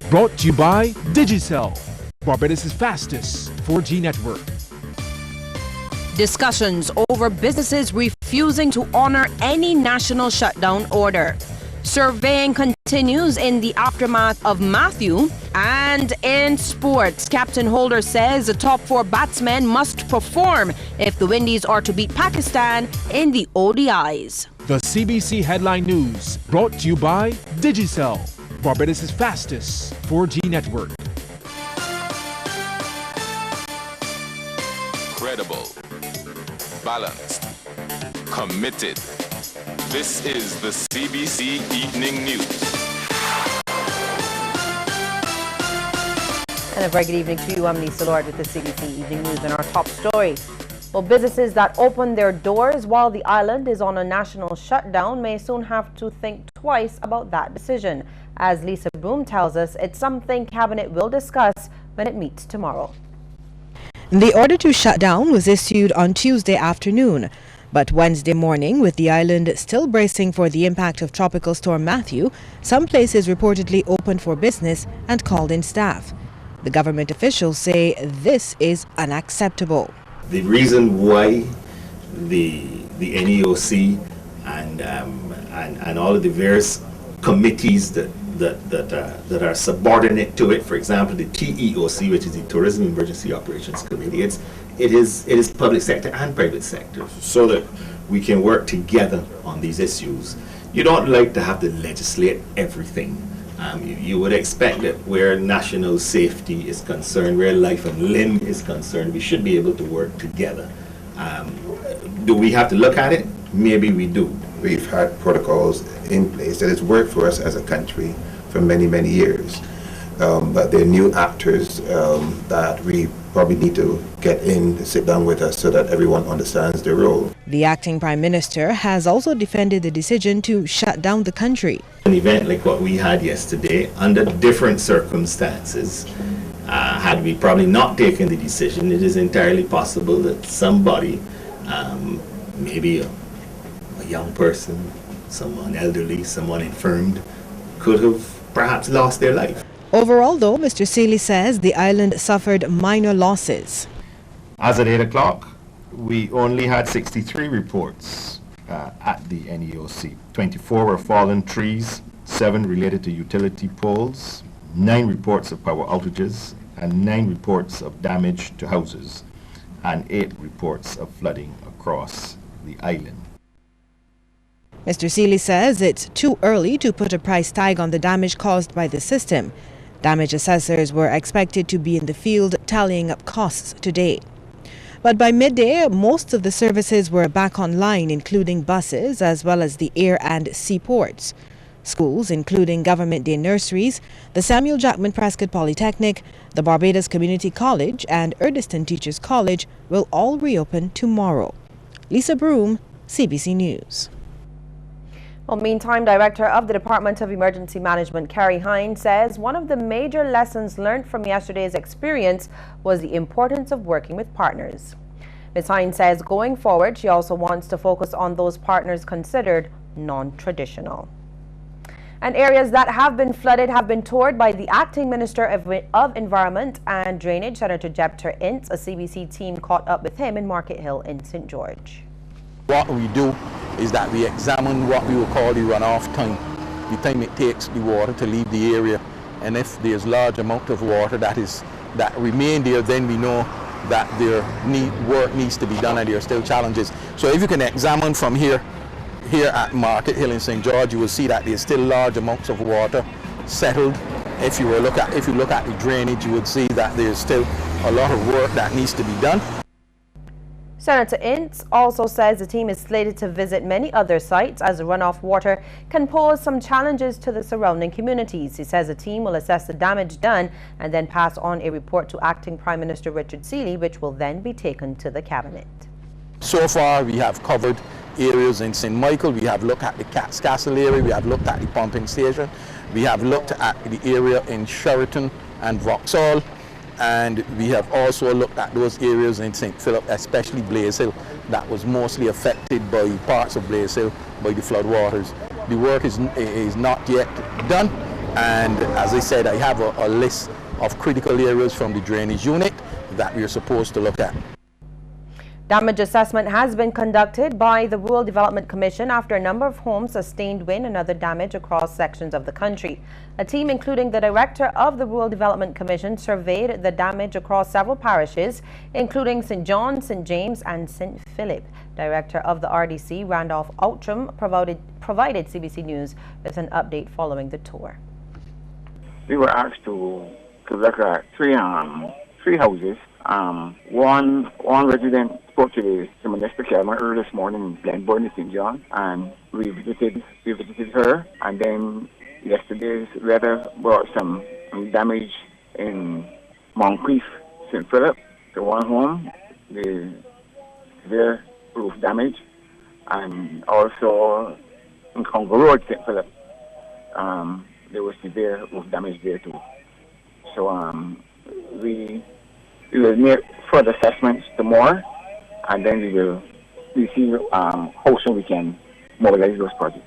Brought to you by Digicel, Barbados' fastest 4G network. Discussions over businesses refusing to honor any national shutdown order. Surveying continues in the aftermath of Matthew. And in sports, Captain Holder says the top 4 batsmen must perform if the Windies are to beat Pakistan in the ODIs. The CBC Headline News, brought to you by Digicel, Barbados' fastest 4G network. Credible, balanced, committed. This is the CBC Evening News. And a very good evening to you. I'm Lisa Lord with the CBC Evening News and our top story. Well, businesses that open their doors while the island is on a national shutdown may soon have to think twice about that decision. As Lisa Broom tells us, it's something Cabinet will discuss when it meets tomorrow. The order to shut down was issued on Tuesday afternoon. But Wednesday morning, with the island still bracing for the impact of Tropical Storm Matthew, some places reportedly opened for business and called in staff. The government officials say this is unacceptable. The reason why the NEOC and all of the various committees that are subordinate to it, for example, the TEOC, which is the Tourism Emergency Operations Committee, it is public sector and private sector, so that we can work together on these issues. You don't like to have to legislate everything. You would expect that where national safety is concerned, where life and limb is concerned, we should be able to work together. Do we have to look at it? Maybe we do. We've had protocols in place that has worked for us as a country for many, many years. But there are new actors that we probably need to get in, sit down with us so that everyone understands their role. The acting Prime Minister has also defended the decision to shut down the country. An event like what we had yesterday, under different circumstances, had we probably not taken the decision, it is entirely possible that somebody, maybe a young person, someone elderly, someone infirmed, could have perhaps lost their life. Overall, though, Mr. Seeley says the island suffered minor losses. As at 8 o'clock, we only had 63 reports at the NEOC. 24 were fallen trees, 7 related to utility poles, 9 reports of power outages, and 9 reports of damage to houses, and 8 reports of flooding across the island. Mr. Seeley says it's too early to put a price tag on the damage caused by the system. Damage assessors were expected to be in the field tallying up costs today. But by midday, most of the services were back online, including buses as well as the air and seaports. Schools, including government day nurseries, the Samuel Jackman Prescott Polytechnic, the Barbados Community College and Erdiston Teachers College will all reopen tomorrow. Lisa Broom, CBC News. Well, meantime, Director of the Department of Emergency Management, Carrie Hines, says one of the major lessons learned from yesterday's experience was the importance of working with partners. Ms. Hines says going forward, she also wants to focus on those partners considered non-traditional. And areas that have been flooded have been toured by the Acting Minister of Environment and Drainage, Senator Jepter Ince. A CBC team caught up with him in Market Hill in St. George. What we do is that we examine what we will call the runoff time, the time it takes the water to leave the area, and if there's large amount of water that remain there, then we know that work needs to be done and there are still challenges. So if you can examine from here at Market Hill in St. George, you will see that there's still large amounts of water settled. If you look at the drainage, you would see that there's still a lot of work that needs to be done. Senator Ince also says the team is slated to visit many other sites as the runoff water can pose some challenges to the surrounding communities. He says the team will assess the damage done and then pass on a report to Acting Prime Minister Richard Seeley, which will then be taken to the Cabinet. So far, we have covered areas in St. Michael, we have looked at the Cat's Castle area, we have looked at the pumping station, we have looked at the area in Sheraton and Vauxhall, and we have also looked at those areas in St. Philip, especially Blaze Hill, that was mostly affected by parts of Blaze Hill by the flood waters. The work is not yet done, And as I said, I have a list of critical areas from the drainage unit that we are supposed to look at. Damage assessment has been conducted by the Rural Development Commission after a number of homes sustained wind and other damage across sections of the country. A team including the director of the Rural Development Commission surveyed the damage across several parishes, including St. John, St. James and St. Philip. Director of the RDC, Randolph Outram, provided CBC News with an update following the tour. We were asked to look at three houses. One resident spoke to the Minister Kelman early this morning in Glenburn in St. John, and we visited her. And then yesterday's weather brought some damage in Moncrief, St. Philip. The one home, the severe roof damage, and also in Congo Road, St. Philip, there was severe roof damage there too. So we will make further assessments tomorrow, and then we see how soon we can mobilize those projects.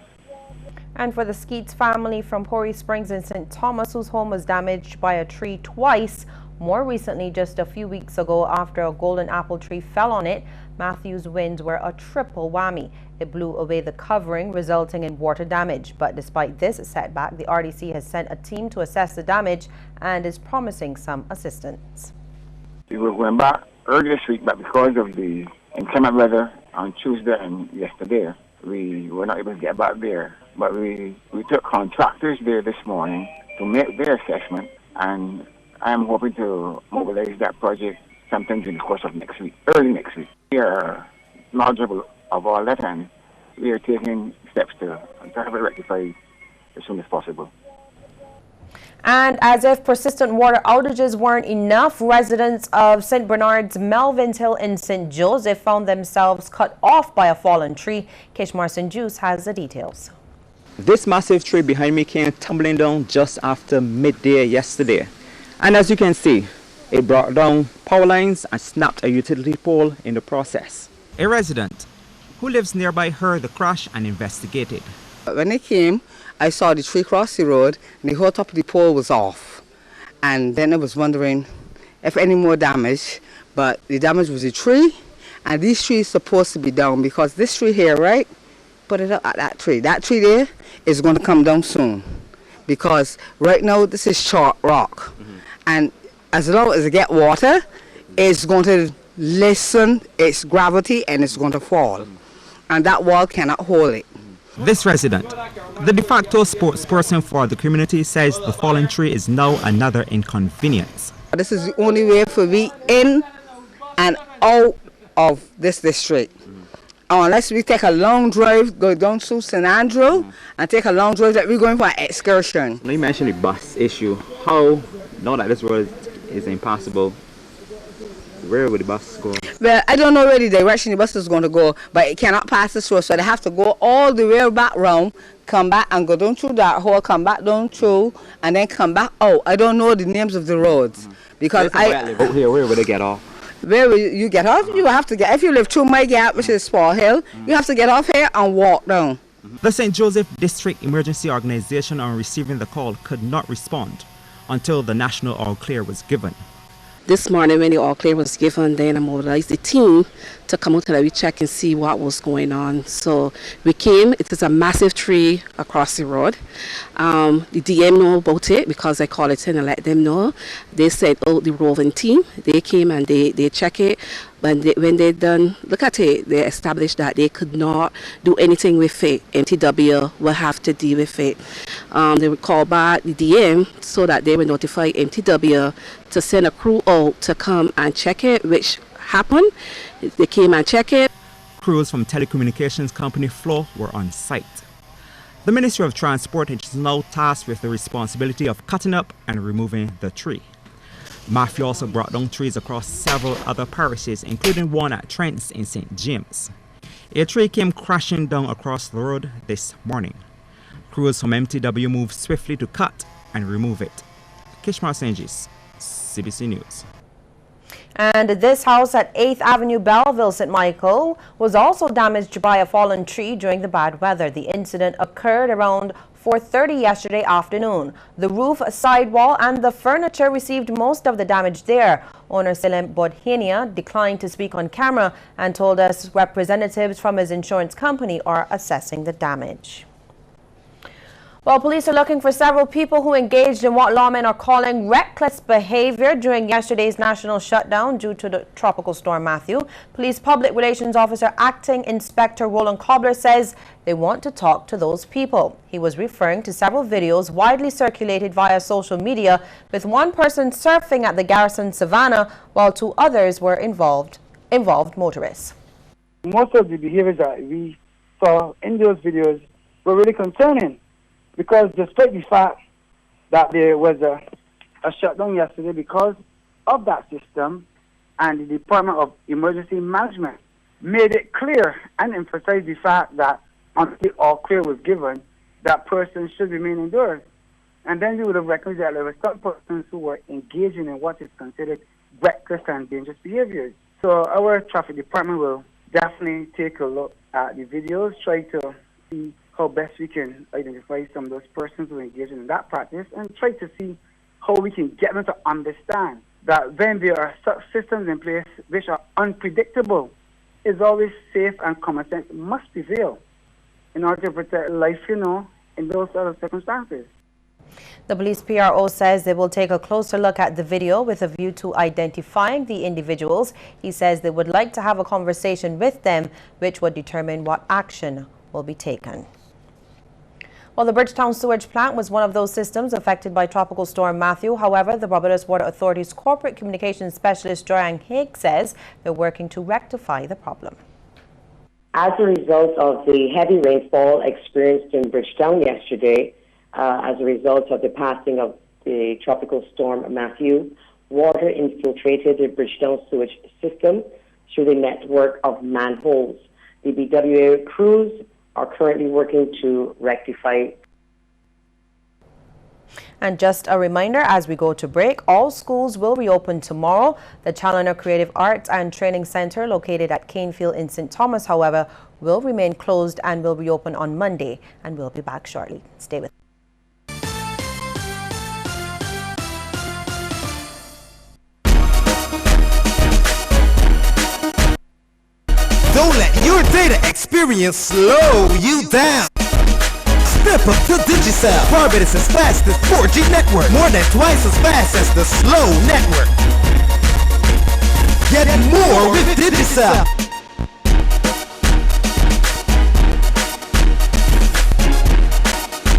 And for the Skeets family from Pori Springs in St. Thomas, whose home was damaged by a tree twice, more recently just a few weeks ago after a golden apple tree fell on it, Matthew's winds were a triple whammy. It blew away the covering, resulting in water damage. But despite this setback, the RDC has sent a team to assess the damage and is promising some assistance. We were going back early this week, but because of the inclement weather on Tuesday and yesterday, we were not able to get back there. But we took contractors there this morning to make their assessment, and I am hoping to mobilize that project sometime in the course of next week, early next week. We are knowledgeable of all that, and we are taking steps to have it rectified as soon as possible. And as if persistent water outages weren't enough, residents of St. Bernard's Melvins Hill in St. Joseph found themselves cut off by a fallen tree. Kishmar St. Juice has the details. This massive tree behind me came tumbling down just after midday yesterday. And as you can see, it brought down power lines and snapped a utility pole in the process. A resident who lives nearby heard the crash and investigated. When they came, I saw the tree cross the road and the whole top of the pole was off. And then I was wondering if any more damage, but the damage was a tree, and this tree is supposed to be down because this tree here, right? Put it up at that tree. That tree there is going to come down soon because right now this is short rock. And as long as it gets water, it's going to lessen its gravity and it's going to fall. And that wall cannot hold it. This resident, the de facto spokesperson for the community, says the fallen tree is now another inconvenience. This is the only way for me in and out of this district. Unless we take a long drive, go down to St. Andrew and take a long drive that we're going for an excursion. Now you mentioned the bus issue. How, now that this road is impassable, where would the bus go? Well, I don't know where the direction the bus is going to go, but it cannot pass this road, so they have to go all the way back round, come back and go down through that hole, come back down through, and then come back out. I don't know the names of the roads because out here, where would they get off? Where will you get off? You have to get, if you live through my gap, which is Spall Hill, you have to get off here and walk down. The St. Joseph District Emergency Organization, on receiving the call, could not respond until the national all clear was given. This morning when the all clear was given, then I mobilized the team to come out and we check and see what was going on. So we came, it is a massive tree across the road. The DM know about it because I called it in and let them know. They sent out the roving team, they came and they check it. When they done look at it, they established that they could not do anything with it. MTW will have to deal with it. They would call back the DM so that they would notify MTW to send a crew out to come and check it, which happened. They came and checked it. Crews from telecommunications company Flow were on site. The Ministry of Transport is now tasked with the responsibility of cutting up and removing the tree. Mafia also brought down trees across several other parishes, including one at Trent's in St. James. A tree came crashing down across the road this morning. Crews from MTW moved swiftly to cut and remove it. Kishmar Senjis, CBC News. And this house at 8th Avenue, Belleville, St. Michael, was also damaged by a fallen tree during the bad weather. The incident occurred around 4:30 yesterday afternoon. The roof, sidewall and the furniture received most of the damage there. Owner Selim Bodhania declined to speak on camera and told us representatives from his insurance company are assessing the damage. Well, police are looking for several people who engaged in what lawmen are calling reckless behavior during yesterday's national shutdown due to the tropical storm Matthew. Police Public Relations Officer Acting Inspector Roland Cobbler says they want to talk to those people. He was referring to several videos widely circulated via social media with one person surfing at the Garrison Savannah while two others were involved motorists. Most of the behaviors that we saw in those videos were really concerning. Because despite the fact that there was a shutdown yesterday because of that system, and the Department of Emergency Management made it clear and emphasized the fact that until all clear was given, that person should remain indoors. And then you would have recognized that there were some persons who were engaging in what is considered reckless and dangerous behaviors. So our traffic department will definitely take a look at the videos, try to see how best we can identify some of those persons who engage in that practice and try to see how we can get them to understand that when there are such systems in place which are unpredictable, it's always safe and common sense must prevail in order to protect life, in those sort of circumstances. The police PRO says they will take a closer look at the video with a view to identifying the individuals. He says they would like to have a conversation with them which would determine what action will be taken. Well, the Bridgetown sewage plant was one of those systems affected by Tropical Storm Matthew. However, the Barbados Water Authority's Corporate Communications Specialist Joanne Haig says they're working to rectify the problem. As a result of the heavy rainfall experienced in Bridgetown yesterday, as a result of the passing of the Tropical Storm Matthew, water infiltrated the Bridgetown sewage system through the network of manholes. The BWA crews are currently working to rectify. And just a reminder, as we go to break, all schools will reopen tomorrow. The Challoner Creative Arts and Training Center, located at Canefield in St. Thomas, however, will remain closed and will reopen on Monday. And we'll be back shortly. Stay with us. Don't let your data experience slow you down. Step up to Digicel, Barbados' fastest 4G network, more than twice as fast as the slow network. Get more with Digicel.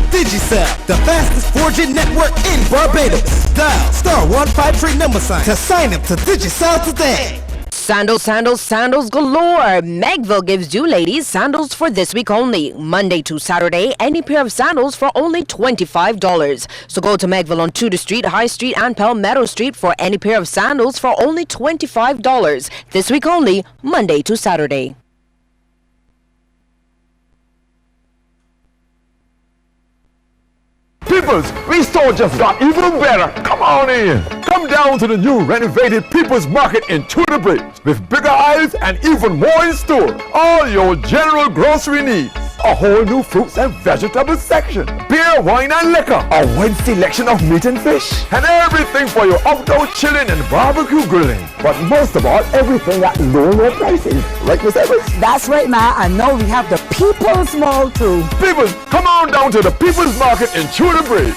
Digicel, the fastest 4G network in Barbados. Dial *153# to sign up to Digicel today. Sandals, sandals, sandals galore. Megville gives you ladies sandals for this week only. Monday to Saturday, any pair of sandals for only $25. So go to Megville on Tudor Street, High Street and Palmetto Street for any pair of sandals for only $25. This week only, Monday to Saturday. Peoples, we store just got even better. Come on in. Come down to the new renovated People's Market in Tudor Bridge with bigger aisles and even more in store. All your general grocery needs. A whole new fruits and vegetable section. Beer, wine and liquor. A wide selection of meat and fish. And everything for your outdoor chilling and barbecue grilling. But most of all, everything at low prices. Right, Miss Evans? That's right, Ma. And now we have the People's Mall too. Peoples, come on down to the People's Market in Tudor Bridge.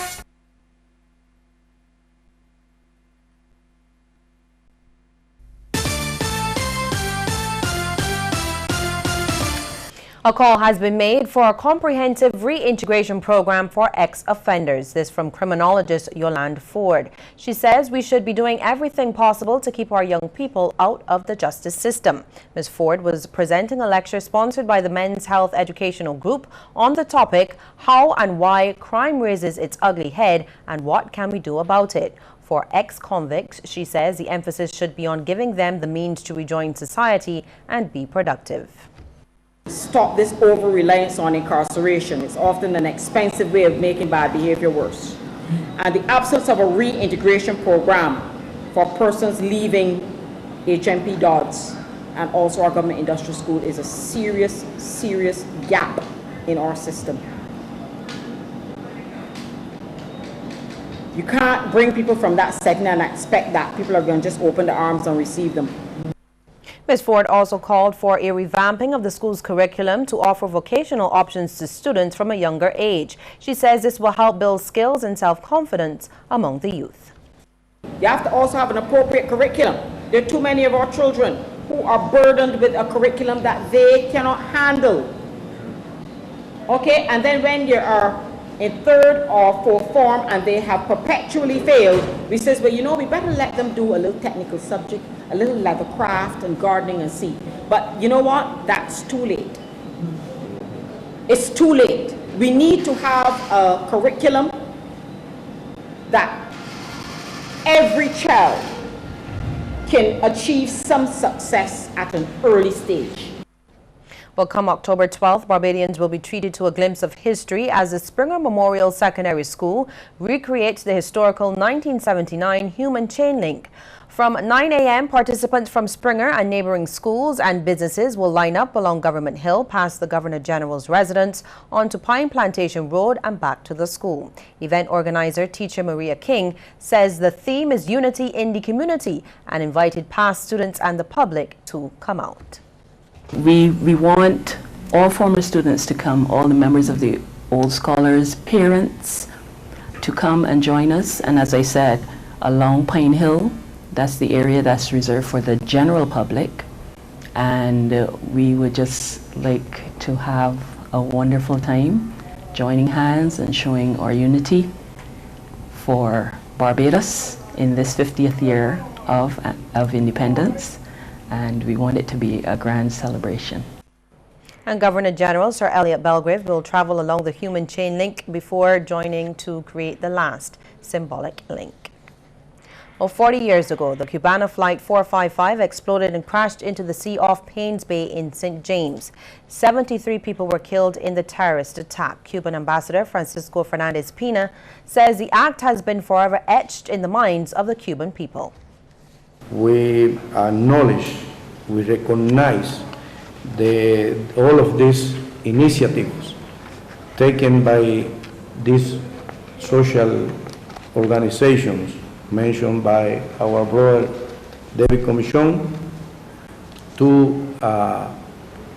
A call has been made for a comprehensive reintegration program for ex-offenders. This from criminologist Yolande Ford. She says we should be doing everything possible to keep our young people out of the justice system. Ms. Ford was presenting a lecture sponsored by the Men's Health Educational Group on the topic, how and why crime raises its ugly head and what can we do about it. For ex-convicts, she says the emphasis should be on giving them the means to rejoin society and be productive. Stop this over-reliance on incarceration. It's often an expensive way of making bad behavior worse. And the absence of a reintegration program for persons leaving HMP Dodds and also our government industrial school is a serious, serious gap in our system. You can't bring people from that setting and expect that people are going to just open their arms and receive them. Ms. Ford also called for a revamping of the school's curriculum to offer vocational options to students from a younger age. She says this will help build skills and self-confidence among the youth. You have to also have an appropriate curriculum. There are too many of our children who are burdened with a curriculum that they cannot handle. Okay, and then when you are in third or fourth form and they have perpetually failed, we says, well, you know, we better let them do a little technical subject, a little leather craft and gardening and see. But you know what? That's too late. It's too late. We need to have a curriculum that every child can achieve some success at an early stage. Well, come October 12th, Barbadians will be treated to a glimpse of history as the Springer Memorial Secondary School recreates the historical 1979 human chain link. From 9 a.m., participants from Springer and neighboring schools and businesses will line up along Government Hill past the Governor General's residence onto Pine Plantation Road and back to the school. Event organizer teacher Maria King says the theme is unity in the community and invited past students and the public to come out. We want all former students to come, all the members of the Old Scholars, parents to come and join us. And as I said, along Pine Hill, that's the area that's reserved for the general public. And we would just like to have a wonderful time joining hands and showing our unity for Barbados in this 50th year of independence. And we want it to be a grand celebration. And Governor General Sir Elliot Belgrave will travel along the human chain link before joining to create the last symbolic link. Well, 40 years ago, the Cubana Flight 455 exploded and crashed into the sea off Paynes Bay in St. James. 73 people were killed in the terrorist attack. Cuban Ambassador Francisco Fernandez Pina says the act has been forever etched in the minds of the Cuban people. We acknowledge, we recognize all of these initiatives taken by these social organizations mentioned by our brother David Commission to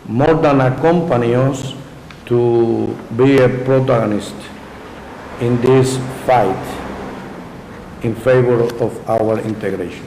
more than accompany us to be a protagonist in this fight in favor of our integration.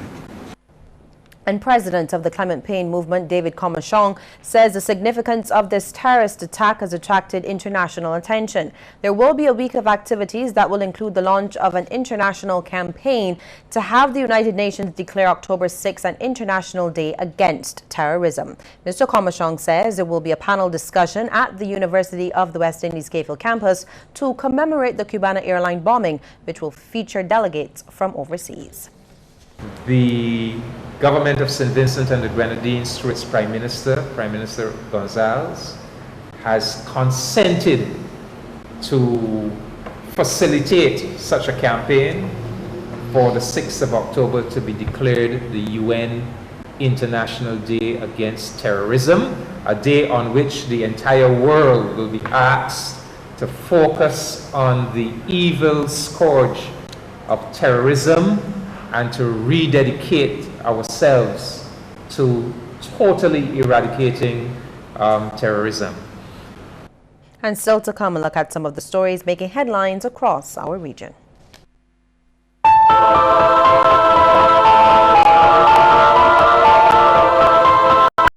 And President of the Clement Payne Movement, David Comachon, says the significance of this terrorist attack has attracted international attention. There will be a week of activities that will include the launch of an international campaign to have the United Nations declare October 6 an International Day Against Terrorism. Mr. Comachon says there will be a panel discussion at the University of the West Indies Gayfield campus to commemorate the Cubana airline bombing, which will feature delegates from overseas. The government of St. Vincent and the Grenadines, through its Prime Minister Gonzalez, has consented to facilitate such a campaign for the 6th of October to be declared the UN International Day Against Terrorism, a day on which the entire world will be asked to focus on the evil scourge of terrorism and to rededicate ourselves to totally eradicating terrorism. And still to come, a look at some of the stories making headlines across our region.